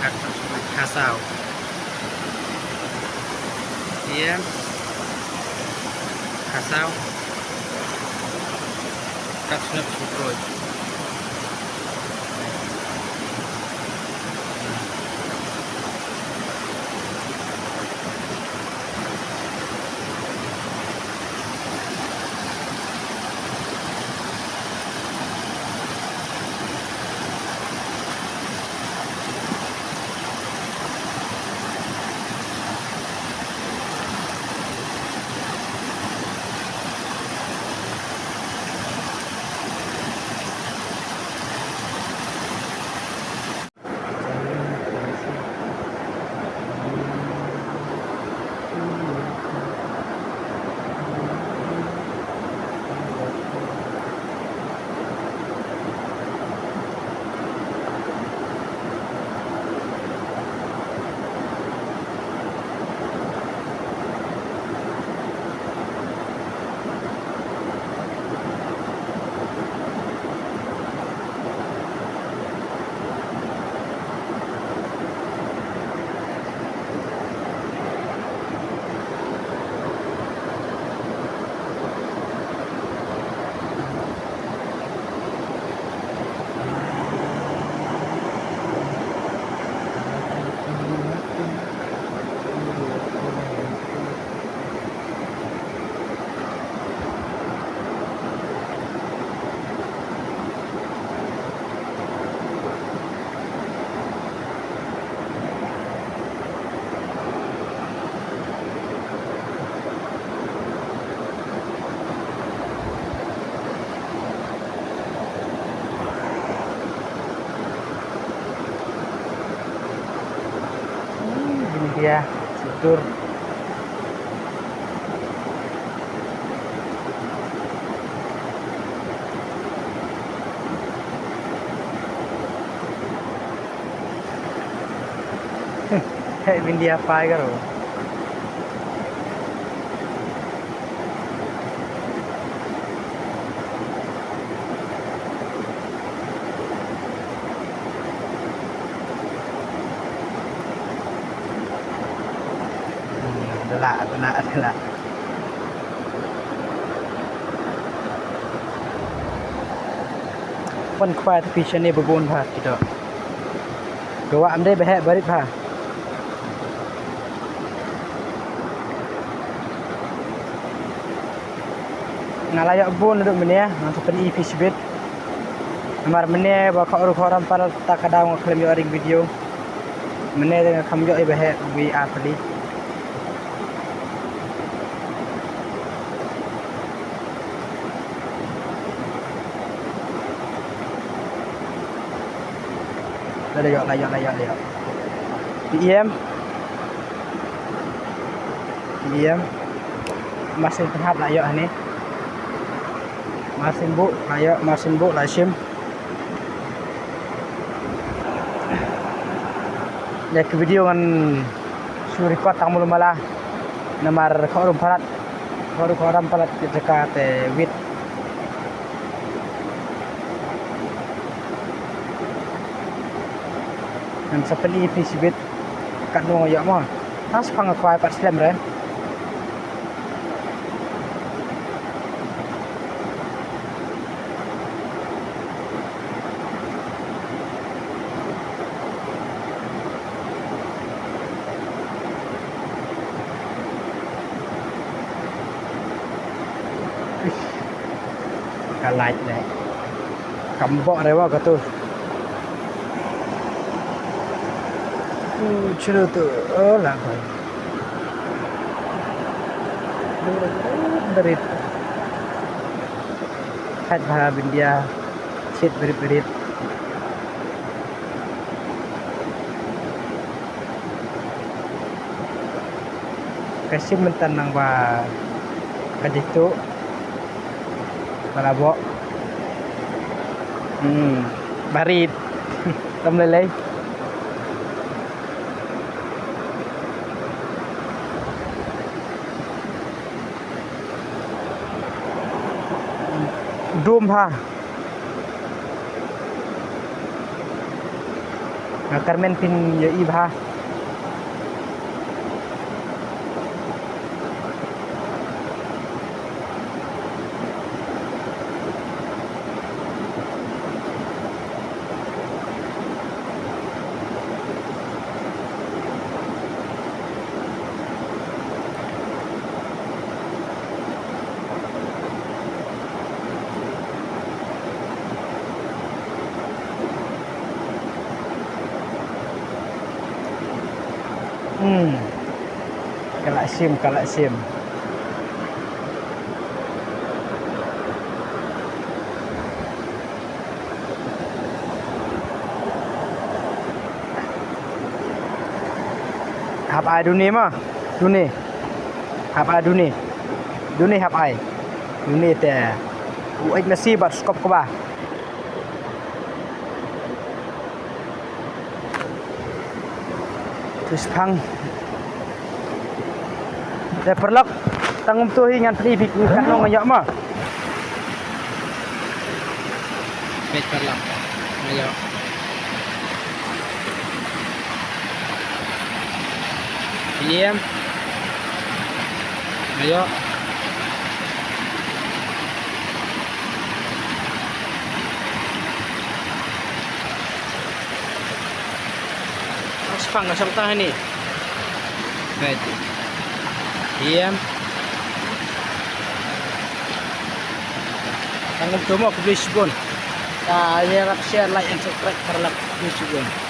kat kasau dia kasau kat sunat syukur dia tidur kayak India apa ya karo adalah pun kuat tapi sini berbun bah kita doa amde behek barit bah ngalayak bun duduk menia untuk pen EP sibit amar menia ba khoram para tak kadang klaim yo ring video menia dengan kamjo behek wi apli layok PM mesin tahap layok ni mesin bu lasim ya ke video kan suri record tamu malah nomor khorum parat dekat wit dan seperti ini sibit kat nong ya mah tas pangakwai pat slam ren kalah deh kambok rewa katu chilo tu lah koi dari hat bah bindia sit berit kasih mentanang ba kaditu balabok barit tâm lên Dum ha Carmen pin ya ibha. Kalak sim. Hap ai dunia mah? Dunia. Hap ai dunia. Dunia hap ai. Dunia teh. Uik nasi bat skop ke bah. Terus pang. Dah perlak tanggung tu dengan peri fikir kat nong ayak mah. Bet perlak. Ayak. Diam. Ayak. Sepang kasang tahan ni. Bet. Diam. Tanggung tu mau ke Blisbon. Share, like and subscribe para like Blisbon.